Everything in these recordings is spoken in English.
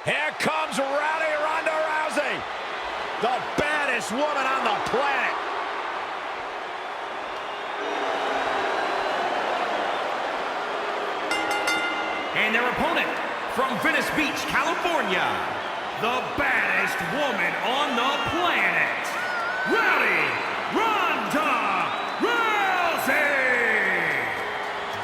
Here comes Ronda Rousey, the baddest woman on the planet. And their opponent, from Venice Beach, California, the baddest woman on the planet, Ronda Rousey!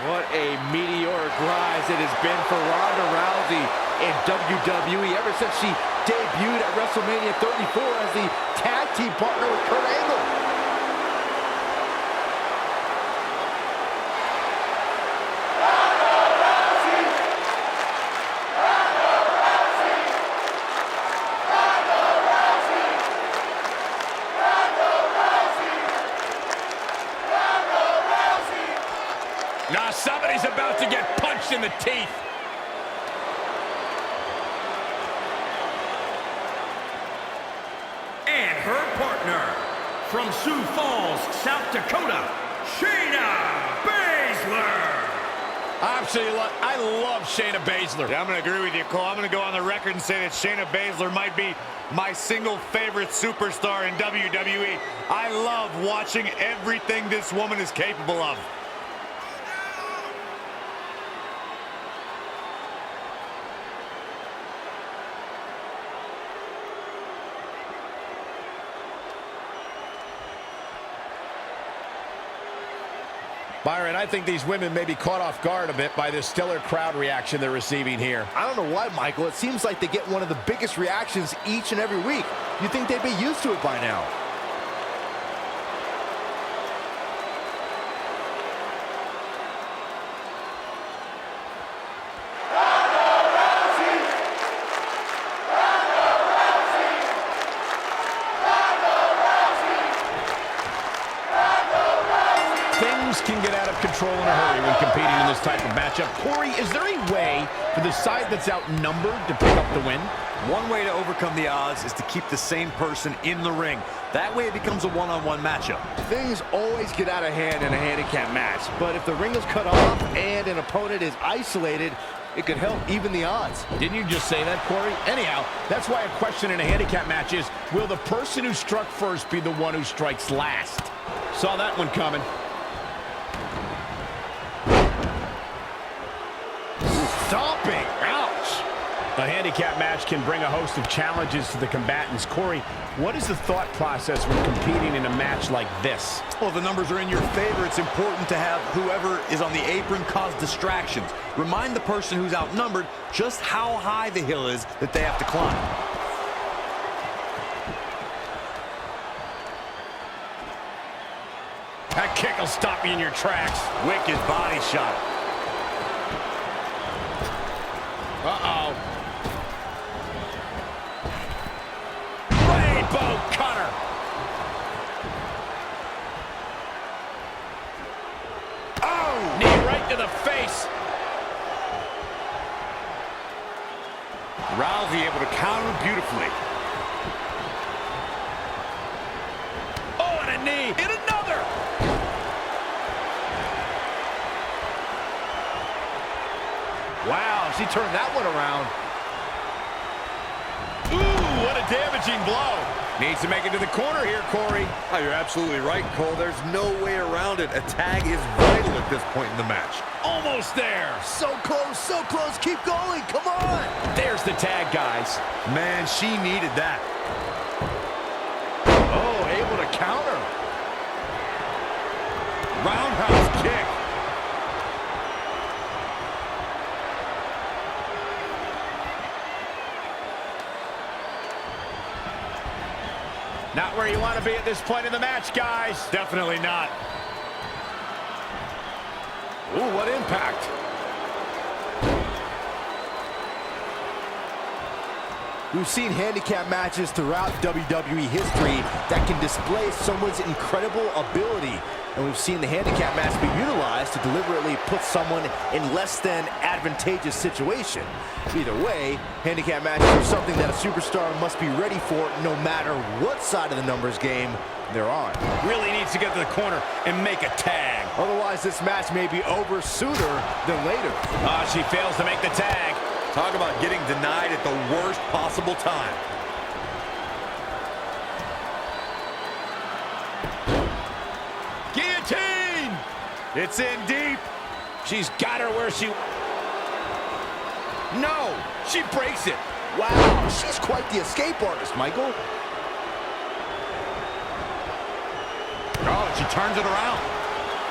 What a meteoric rise it has been for Ronda Rousey in WWE ever since she debuted at WrestleMania 34 as the tag team partner with Kurt Angle. Now somebody's about to get punched in the teeth. And her partner, from Sioux Falls, South Dakota, Shayna Baszler. I love Shayna Baszler. Yeah, I'm going to agree with you, Cole. I'm going to go on the record and say that Shayna Baszler might be my single favorite superstar in WWE. I love watching everything this woman is capable of. Byron, I think these women may be caught off guard a bit by this stellar crowd reaction they're receiving here. I don't know why, Michael. It seems like they get one of the biggest reactions each and every week. You'd think they'd be used to it by now. Can get out of control in a hurry when competing in this type of matchup. Corey, is there a way for the side that's outnumbered to pick up the win? One way to overcome the odds is to keep the same person in the ring. That way it becomes a one-on-one matchup. Things always get out of hand in a handicap match, but if the ring is cut off and an opponent is isolated, it could help even the odds. Didn't you just say that, Corey? Anyhow, that's why a question in a handicap match is, will the person who struck first be the one who strikes last? Saw that one coming. Stomping. Ouch. A handicap match can bring a host of challenges to the combatants. Corey, what is the thought process when competing in a match like this? Well, the numbers are in your favor. It's important to have whoever is on the apron cause distractions. Remind the person who's outnumbered just how high the hill is that they have to climb. That kick will stop you in your tracks. Wicked body shot. Uh-oh. Rainbow cutter. Oh, knee right to the face. Rousey able to counter beautifully. Oh, and a knee. And another. Wow, she turned that one around. Ooh, what a damaging blow. Needs to make it to the corner here, Corey. Oh, you're absolutely right, Cole. There's no way around it. A tag is vital at this point in the match. Almost there. So close, keep going, come on! There's the tag, guys. Man, she needed that. Oh, able to counter. Roundhouse kick. Not where you want to be at this point in the match, guys. Definitely not. Ooh, what impact. We've seen handicap matches throughout WWE history that can display someone's incredible ability. And we've seen the handicap match be utilized to deliberately put someone in less than advantageous situation. Either way, handicap matches are something that a superstar must be ready for no matter what side of the numbers game they're on. Really needs to get to the corner and make a tag. Otherwise, this match may be over sooner than later. She fails to make the tag. Talk about getting denied at the worst possible time. Guillotine! It's in deep. She's got her where she... No! She breaks it! Wow, she's quite the escape artist, Michael. Oh, she turns it around.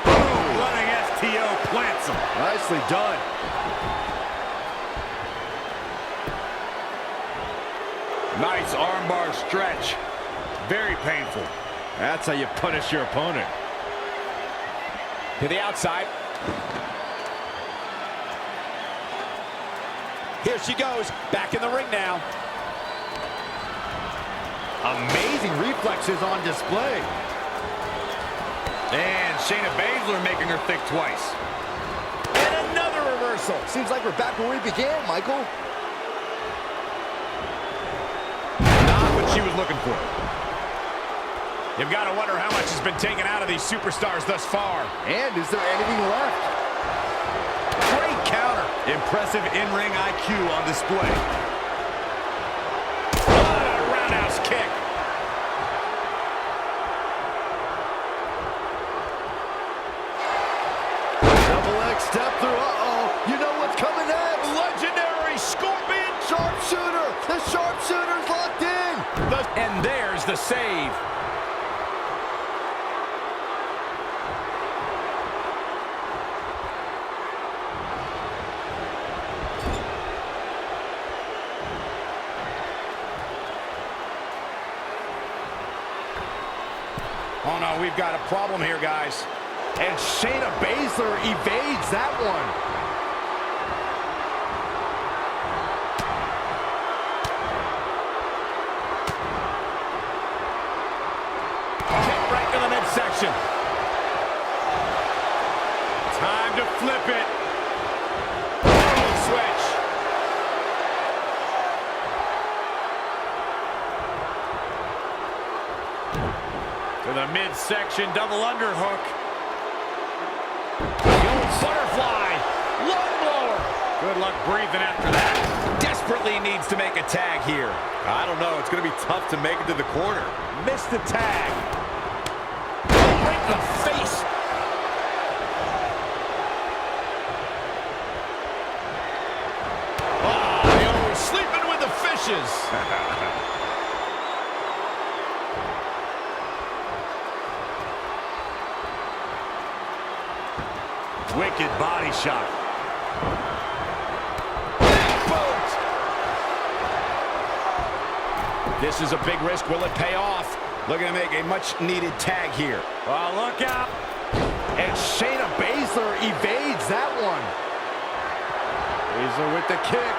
Boom! Running STO plants him. Nicely done. Nice armbar stretch. Very painful. That's how you punish your opponent. To the outside. Here she goes, back in the ring now. Amazing reflexes on display. And Shayna Baszler making her think twice. And another reversal. Seems like we're back where we began, Michael. Not what she was looking for. You've got to wonder how much has been taken out of these superstars thus far. And is there anything left? Great counter. Impressive in-ring IQ on display. What a roundhouse kick. Double X step through. Uh-oh. You know what's coming next. Legendary Scorpion. Sharpshooter. The sharpshooter's locked in. And there's the save. Oh, no, we've got a problem here, guys. And Shayna Baszler evades that one. Kick right to the midsection. Time to flip it. Oh, switch. To the midsection, double underhook. Butterfly. Lung blower. Good luck breathing after that. Desperately needs to make a tag here. I don't know. It's going to be tough to make it to the corner. Missed the tag. Right in the face. Oh, sleeping with the fishes. Wicked body shot. Boot. This is a big risk. Will it pay off? Looking to make a much-needed tag here. Oh, look out. And Shayna Baszler evades that one. Baszler with the kick.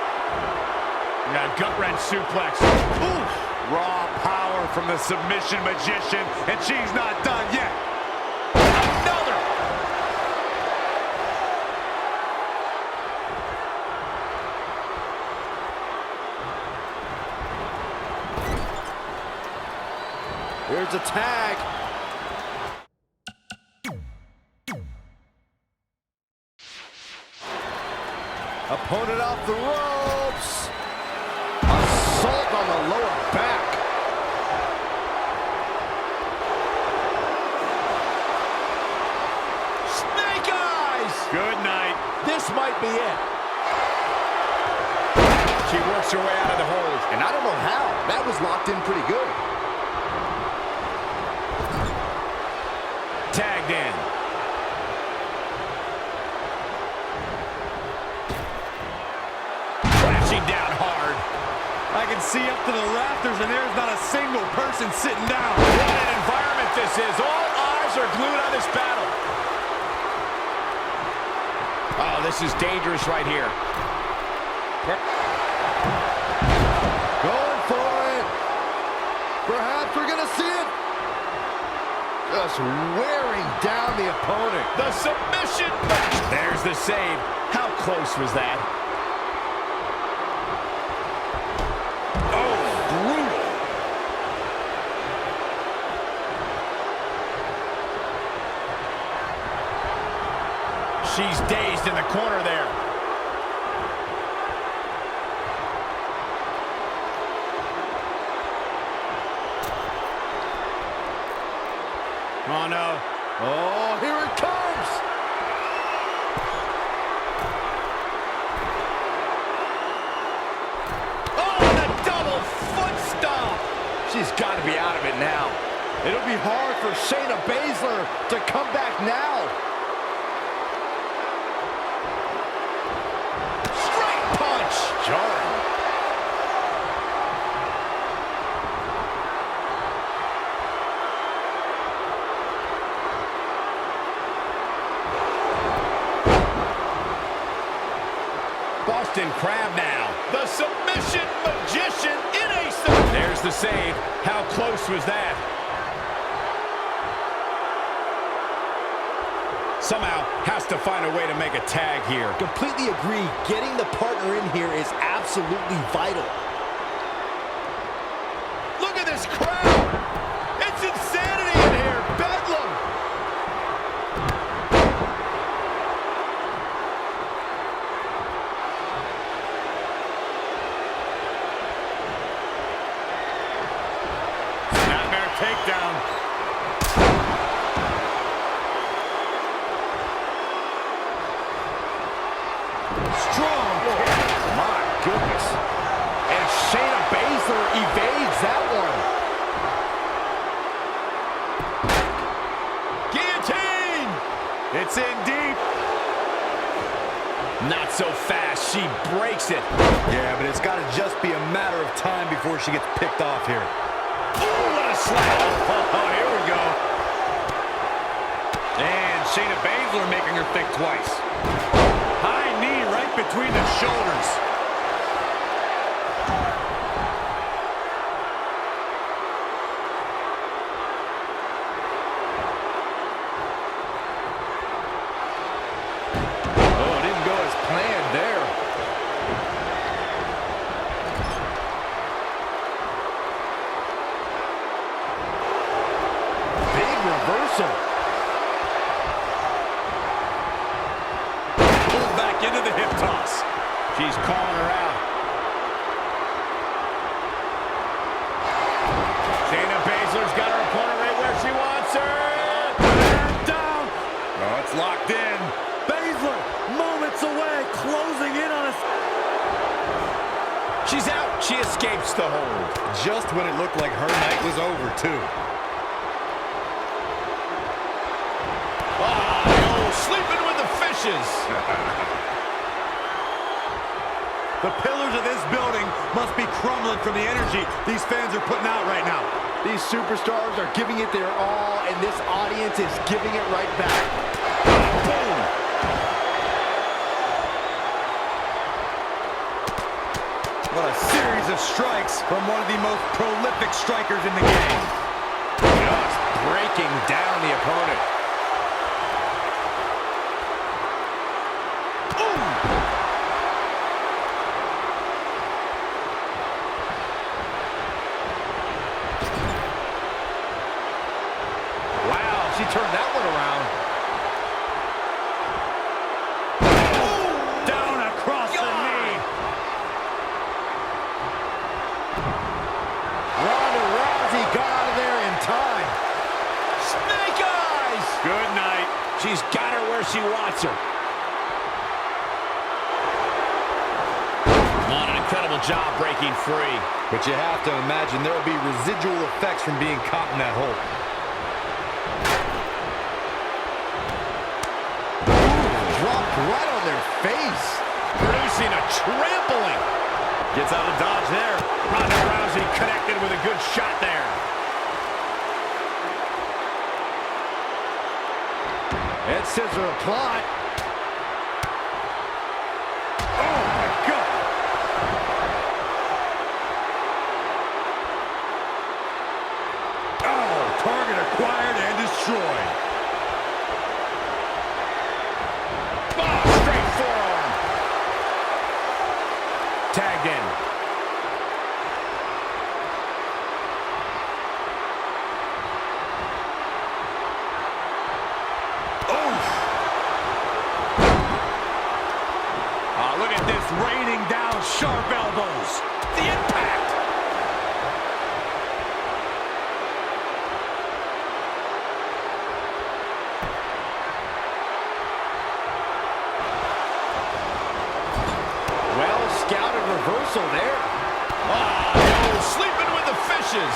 Got gut-wrench suplex. Oof. Raw power from the submission magician, and she's not done yet. Another. Here's a tag. Opponent off the ropes. Assault on the lower back. Snake eyes. Good night. This might be it. She works her way out of the hold. And I don't know how. That was locked in pretty good. Tagged in. Crashing down hard. I can see up to the rafters, and there's not a single person sitting down. What an environment this is. All eyes are glued on this battle. Oh, this is dangerous right here. Going for it. Perhaps we're going to see it. Just wearing down the opponent. The submission. There's the save. How close was that? Oh, brutal. She's dazed in the corner there. Oh, here it comes. Oh, and a double foot stomp. She's got to be out of it now. It'll be hard for Shayna Baszler to come back now. Straight punch. Jarring. Boston Crab now. The submission magician in a submission. There's the save. How close was that? Somehow has to find a way to make a tag here. Completely agree. Getting the partner in here is absolutely vital. Look at this crowd. It's insanity in here. Bedlam. Snapmare takedown. Strong kick. My goodness. And Shayna Baszler evades that one. Guillotine. It's in deep. Not so fast. She breaks it. Yeah, but it's got to just be a matter of time before she gets picked off here. Oh, what a slap. Oh, here we go. And Shayna Baszler making her think twice. High knee right between the shoulders. Oh, it didn't go as planned there. Big reversal. Pulled back into the hip toss. She's calling her out. Shayna Baszler's got her opponent right where she wants her. And down. Oh, it's locked in. Baszler, moments away, closing in on us. She's out. She escapes the hold. Just when it looked like her night was over, too. Sleeping with the fishes. The pillars of this building must be crumbling from the energy these fans are putting out right now. These superstars are giving it their all, and this audience is giving it right back. Boom. What a series of strikes from one of the most prolific strikers in the game. Just breaking down the opponent. Wow, she turned that one around. Down across the knee. Ronda Rousey got out of there in time. Snake eyes. Good night. She's got her where she wants her. On an incredible job breaking free. But you have to imagine there will be residual effects from being caught in that hole. Dropped right on their face. Producing a trampling. Gets out of dodge there. Ronda Rousey connected with a good shot there. And scissor applied. Oh, my God. Oh, target acquired and destroyed. Oh, straight forearm. Tagged in. Look at this, raining down sharp elbows. The impact. reversal there. Oh, sleeping with the fishes.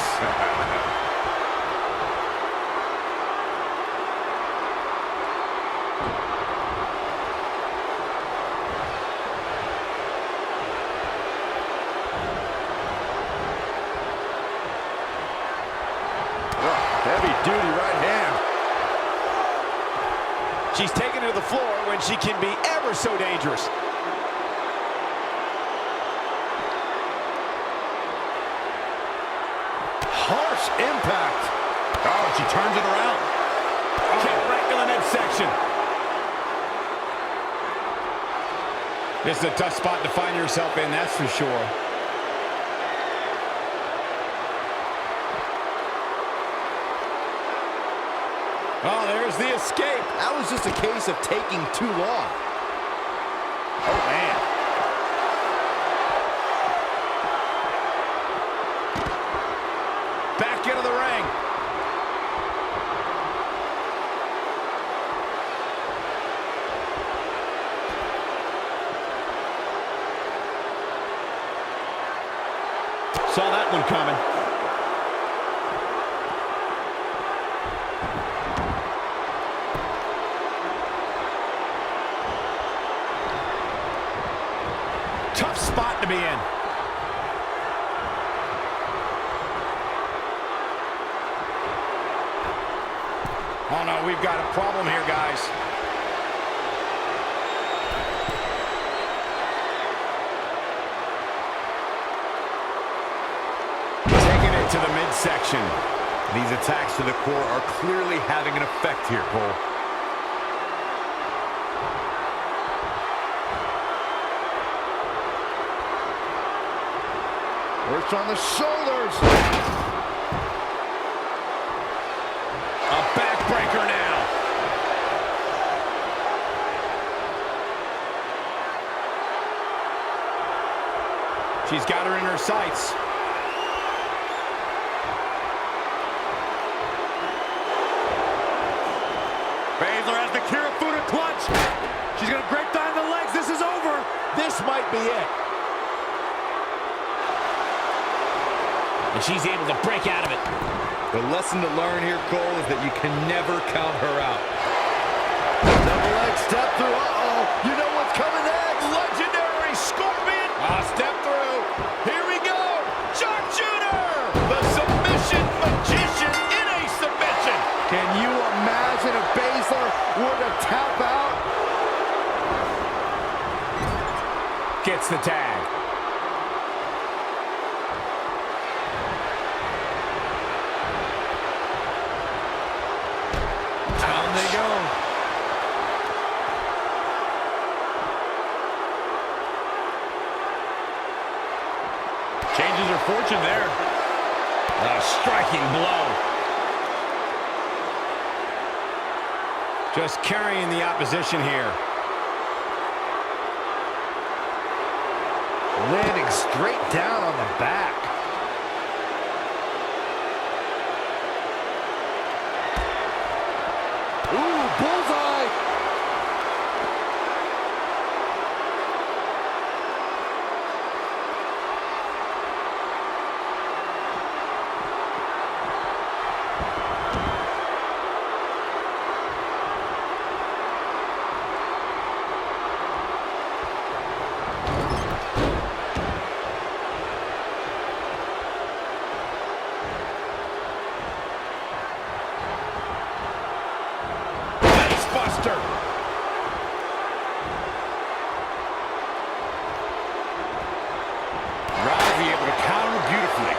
Heavy-duty right hand. She's taken to the floor when she can be ever so dangerous. Harsh impact. Oh, she turns it around. Kick right to the midsection. This is a tough spot to find yourself in, that's for sure. Oh, there's the escape. That was just a case of taking too long. Oh, man. Back into the ring. Saw that one coming. Tough spot to be in. Oh, no, we've got a problem here, guys. Taking it to the midsection. These attacks to the core are clearly having an effect here, Cole. Works on the shoulders. A backbreaker now. She's got her in her sights. Baszler has the Kirifuda clutch. She's going to break down the legs. This is over. This might be it. And she's able to break out of it. The lesson to learn here, Cole, is that you can never count her out. Double leg step through. Uh-oh. You know what's coming next. Legendary Scorpion. Step through. Here we go. Sharpshooter. The submission magician in a submission. Can you imagine if Baszler were to tap out? Gets the tag. Down they go. Changes her fortune there. A striking blow. Just carrying the opposition here. Landing straight down on the back. Ooh, bullseye! Buster. Rousey able to counter beautifully.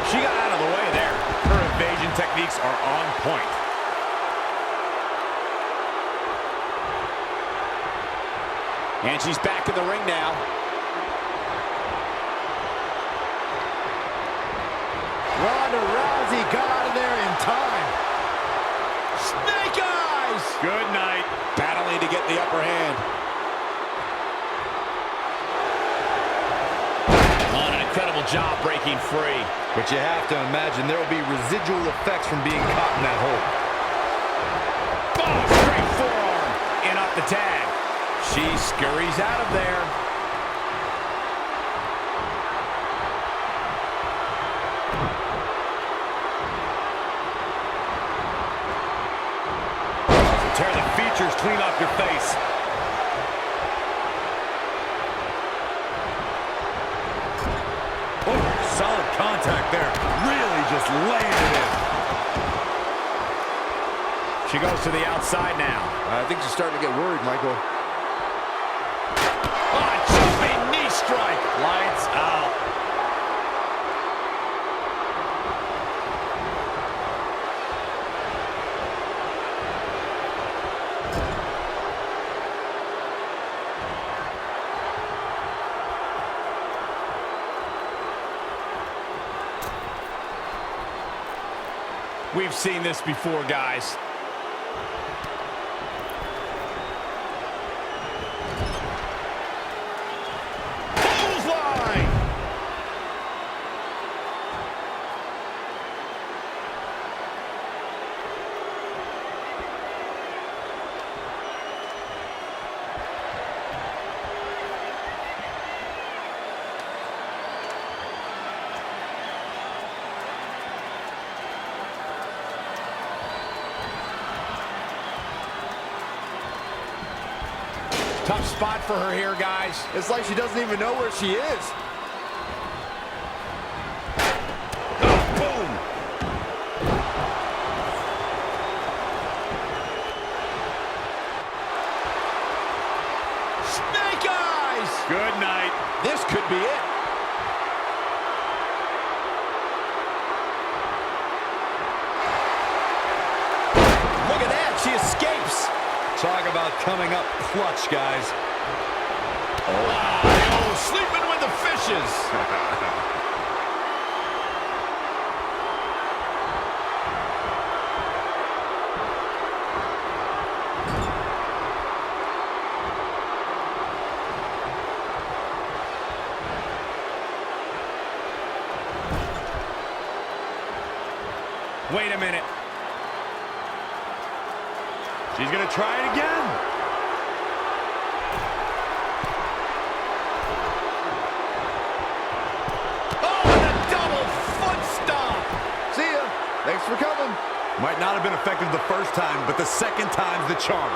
She got out of the way there. Her evasion techniques are on point. And she's back in the ring now. Ronda Rousey got out of there in time. Snake eyes! Good night. the upper hand. On an incredible job breaking free. But you have to imagine there will be residual effects from being caught in that hole. Oh, straight forearm. And up the tag. She scurries out of there. Tear the features clean off your face. Oh, solid contact there. Really just laying it in. She goes to the outside now. I think she's starting to get worried, Michael. Oh, jumping knee strike. Lights out. We've seen this before, guys. Clothesline! Tough spot for her here, guys. It's like she doesn't even know where she is. Oh, boom! Snake eyes! Good night. This could be it. Look at that, she escapes. Talk about coming up clutch, guys. Oh, sleeping with the fishes. Wait a minute. She's going to try it again. Oh, and a double foot stomp. See ya. Thanks for coming. Might not have been effective the first time, but the second time's the charm.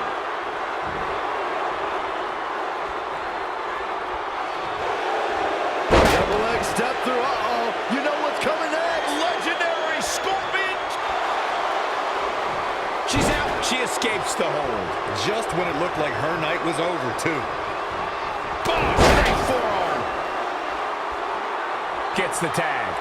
Double leg step through. Uh-oh. You know what's coming next. Legendary Scorpion. She's out. She escapes the hold. Just when it looked like her night was over, too. Boom, straight forearm. Gets the tag.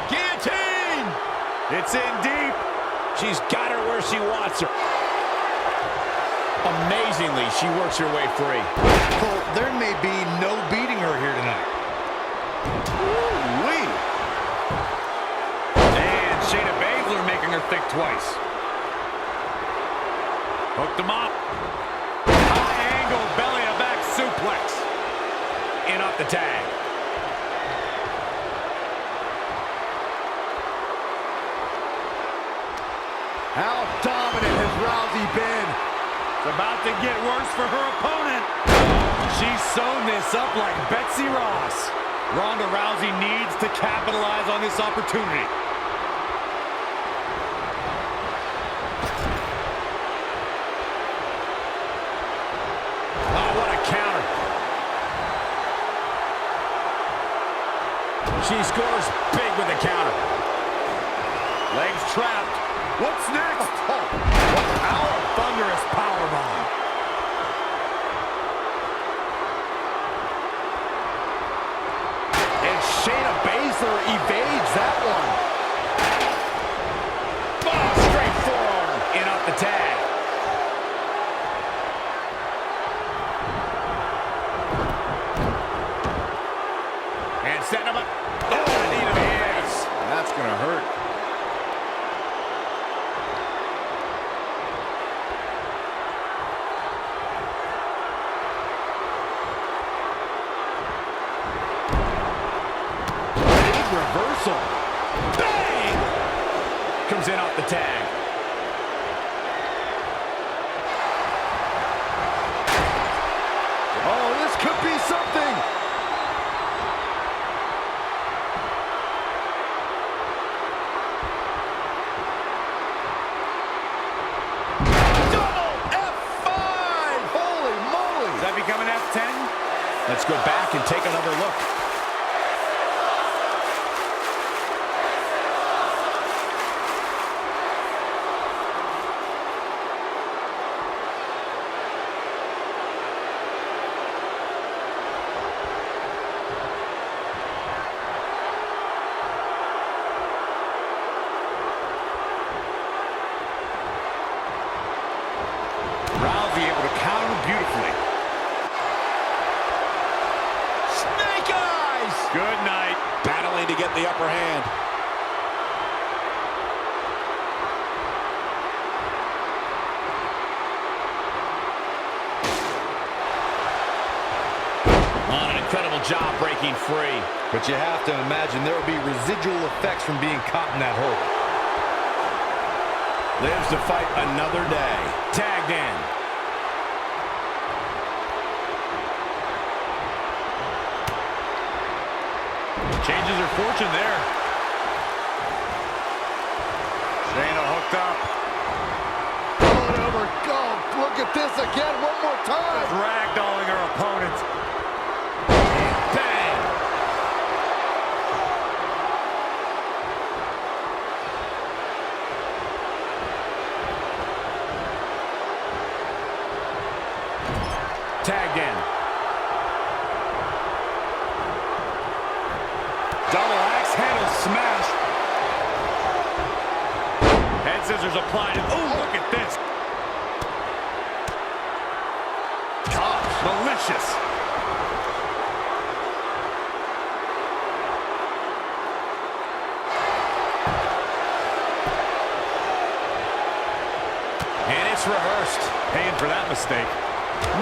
Guillotine. It's in deep. She's got her where she wants her. Amazingly, she works her way free. Cole, there may be no beating her here tonight. Ooh-wee. And Shayna Baszler making her think twice. Hooked him up. High angle belly to back suplex. In off the tag. How dominant has Rousey been? It's about to get worse for her opponent. She's sewn this up like Betsy Ross. Ronda Rousey needs to capitalize on this opportunity. Oh, what a counter. She scores big with the counter. Legs trapped. What's next? Oh, what power! Thunderous powerbomb. And Shayna Baszler evades that one. Oh, straight forearm. In off the tag. reversal. Bang! Comes in off the tag. Oh, this could be something. Double F5! Holy moly! Does that become an F10? Let's go back and take another look. Rousey able to counter him beautifully. Snake eyes! Good night. Battling to get the upper hand. On an incredible job breaking free. But you have to imagine there will be residual effects from being caught in that hole. Lives to fight another day. Tagged in. Changes her fortune there. Shayna hooked up. Going over. Go. Look at this again. One more time. Ragdolling her opponent. Bang! Tagged in. Double axe handle smash. Head scissors applied. Oh, look at this. Gosh, malicious. And it's reversed. Paying for that mistake.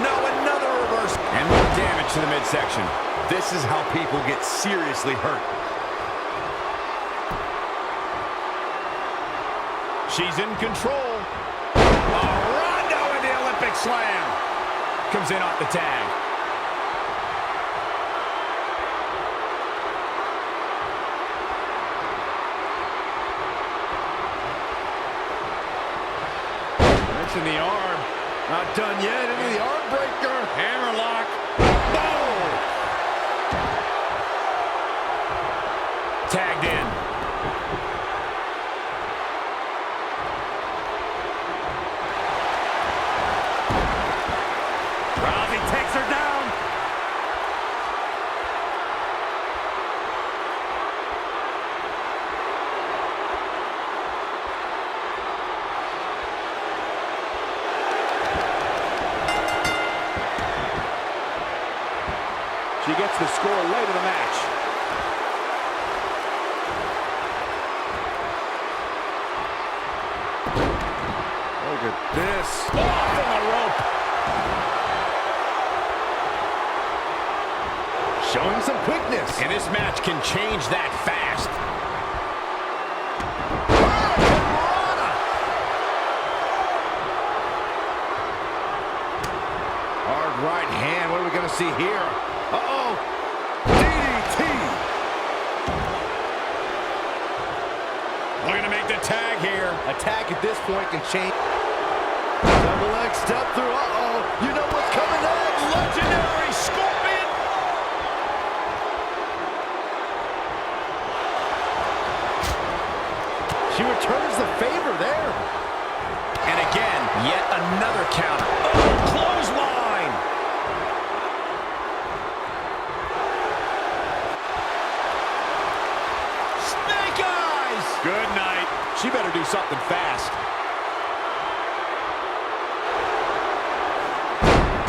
No, another reverse. And more damage to the midsection. This is how people get seriously hurt. She's in control. Ronda with the Olympic slam. Comes in off the tag. That's in the arm. Not done yet. Into the arm breaker. Hammerlock. Boom! Tagged in. Rousey takes her down. She gets the score late in the match. Look at this. Off on the rope. Showing some quickness. And this match can change that fast. Hard right hand. What are we going to see here? Uh-oh. DDT. Looking to make the tag here. Attack at this point can change. Double leg step through. Uh-oh. You know what's coming next. Legendary Scorpion. She returns the favor there. And again, yet another counter. Oh, clothesline. Snake eyes. Good night. She better do something fast.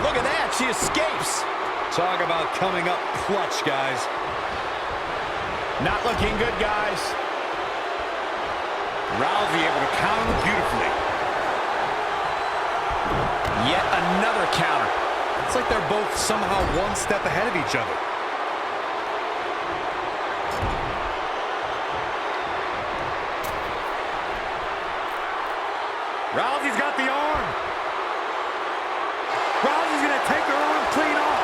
Look at that. She escapes. Talk about coming up clutch, guys. Not looking good, guys. Rousey able to counter him beautifully. Yet another counter. It's like they're both somehow one step ahead of each other. Rousey's got the arm. Rousey's going to take her arm clean off.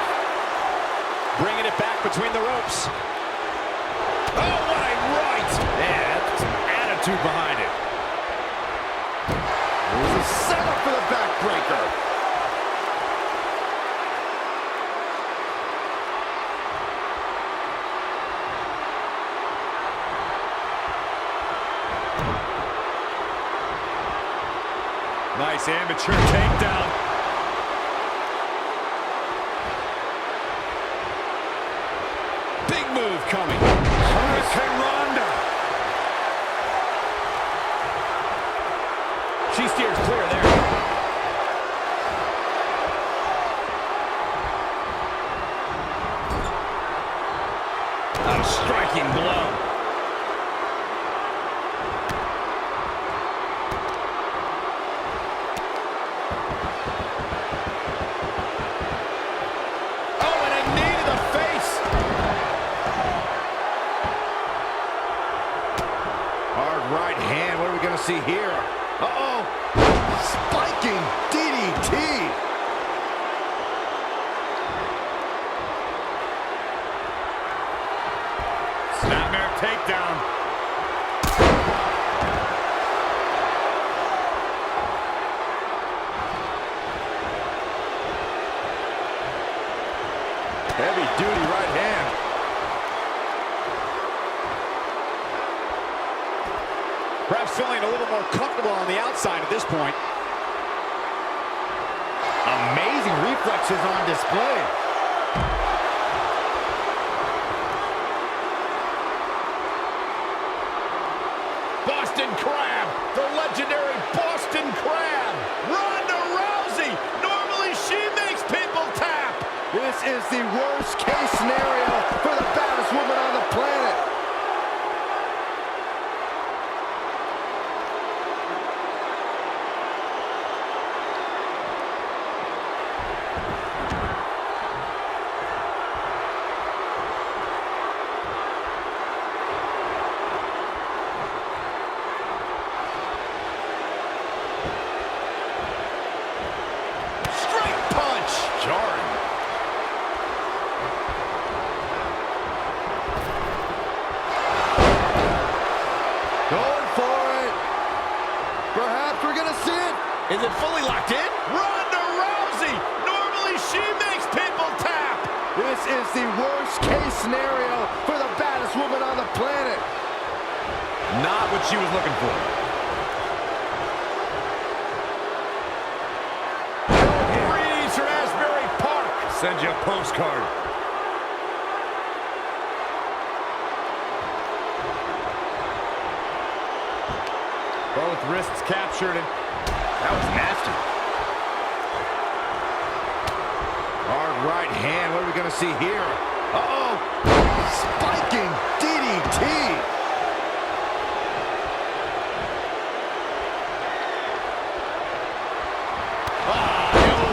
Bringing it back between the ropes. Oh, what a right! Yeah, that's some attitude behind it. There's a setup for the backbreaker. Nice amateur takedown. Big move coming. Hurricane Ronda. She steers clear there. A striking blow. Right hand, what are we going to see here? Uh-oh! Spiking DDT! Snapmare takedown. Heavy duty right hand. Perhaps feeling a little more comfortable on the outside at this point. Amazing reflexes on display. Boston Crab, the legendary Boston Crab. Ronda Rousey, normally she makes people tap. This is the worst case scenario for the baddest woman on the planet. Is it fully locked in? Ronda Rousey! Normally she makes people tap! This is the worst case scenario for the baddest woman on the planet. Not what she was looking for. Greetings from Asbury Park. Send you a postcard. Both wrists captured and that was nasty. Hard right hand. What are we going to see here? Uh-oh. Spiking DDT.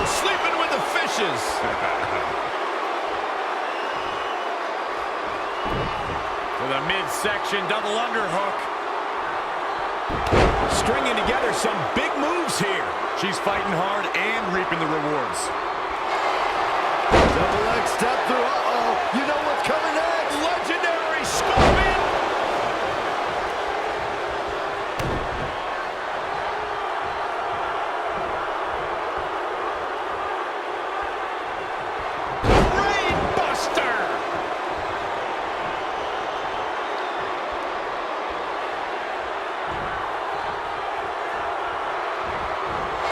Sleeping with the fishes. To the midsection double underhook. Stringing together some big moves here. She's fighting hard and reaping the rewards. Double leg step through. Uh-oh. You know what's coming next. Legendary Scorpion. Brain Buster.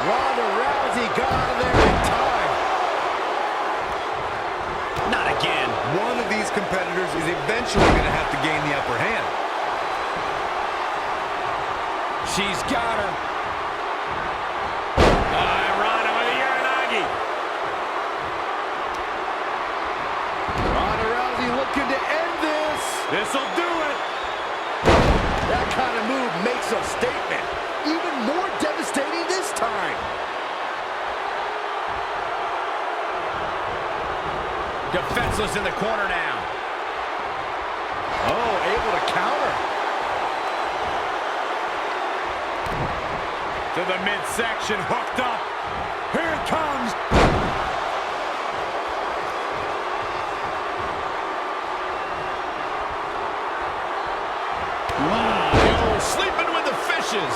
Ronda Rousey got out of there in time. Not again. One of these competitors is eventually going to have to gain the upper hand. She's got her. Ronda with a Uranagi. Ronda Rousey looking to end this. This'll do it. That kind of move makes a statement. Even more devastating this time. Defenseless in the corner now. Oh, able to counter. To the midsection, hooked up. Here it comes. Wow, sleeping with the fishes.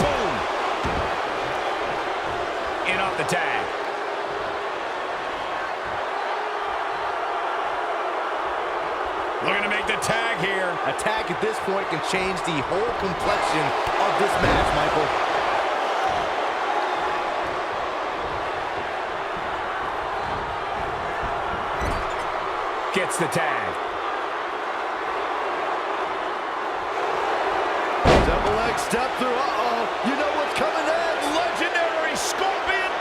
Boom. In off the tag. Looking to make the tag here. A tag at this point can change the whole complexion of this match, Michael. Gets the tag. Double leg step through. Uh-oh. You know what's coming next. Legendary Scorpion.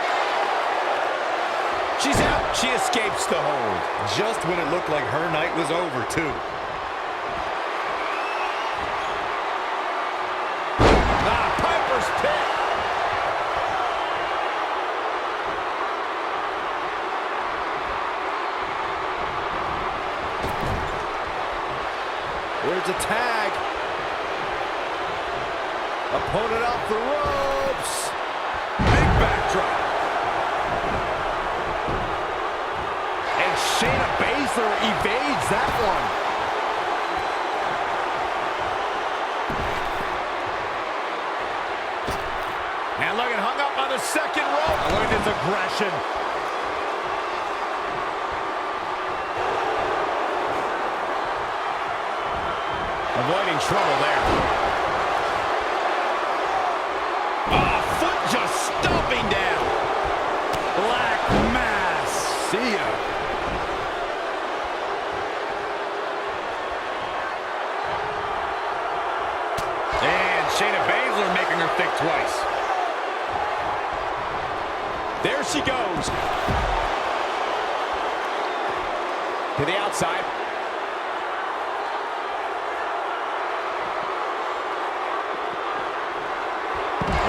She's out. She escapes the hold. Just when it looked like her night was over, too. Piper's Pit. There's a tag. Opponent off the ropes. Big backdrop. And Shayna Baszler evades that one. And looking hung up on the second rope. Look at this aggression. Avoiding trouble there. Oh, foot just stomping down. Black Mass. See ya. And Shayna Baszler making her think twice. There she goes. To the outside.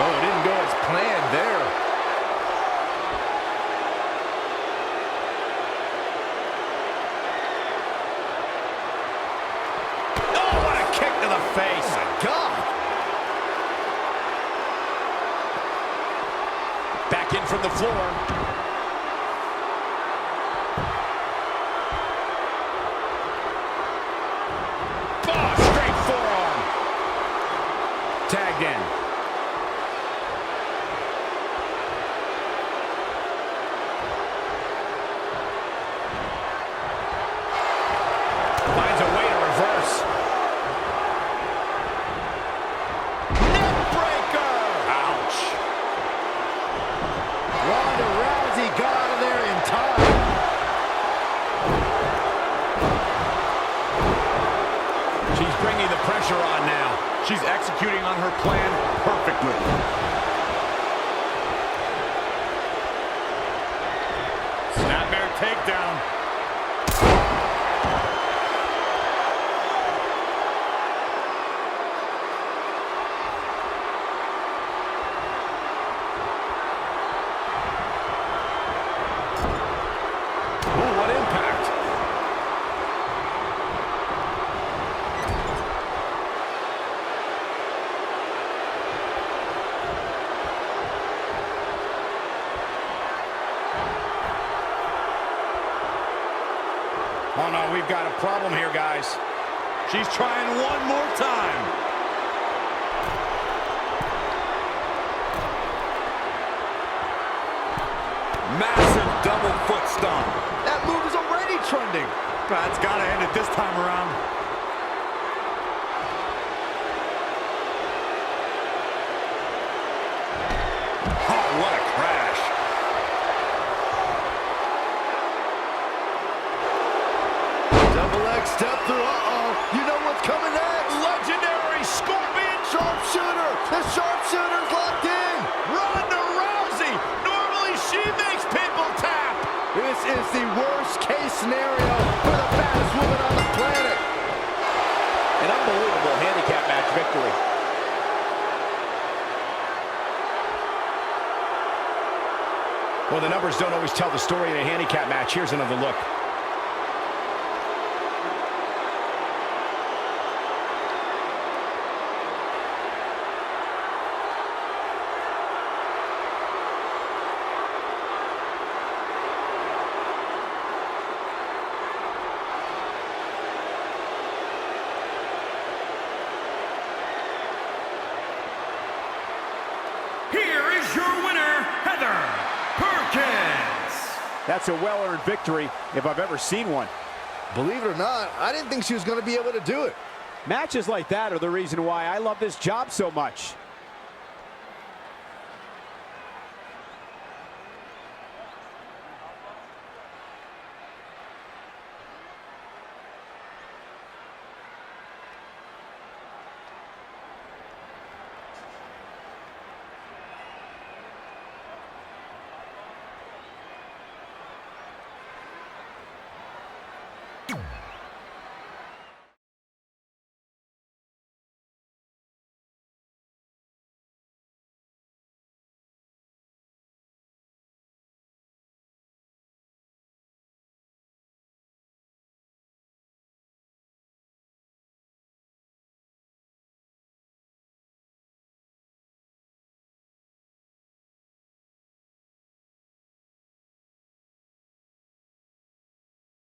Oh, it didn't go as planned there. Oh, what a kick to the face. Oh, my God. Back in from the floor. Oh, straight forearm. Tagged in. Finds a way to reverse. Neck breaker. Ouch. Ronda Rousey got out of there in time. She's bringing the pressure on now. She's executing on her plan perfectly. Snapmare takedown. Ooh, what impact. Oh, no, we've got a problem here, guys. She's trying one more time. Massive double foot stomp. That move is already trending. That's got to end it this time around. Oh, what a crash. Double leg step through. Uh-oh. You know what's coming next. Legendary Scorpion. Sharpshooter. The sharpshooter's locked in. Ronda Rousey. Normally she makes people tap. This is the worst case scenario for the baddest woman on the planet. An unbelievable handicap match victory. Well, the numbers don't always tell the story in a handicap match. Here's another look. That's a well-earned victory if I've ever seen one. Believe it or not, I didn't think she was going to be able to do it. Matches like that are the reason why I love this job so much.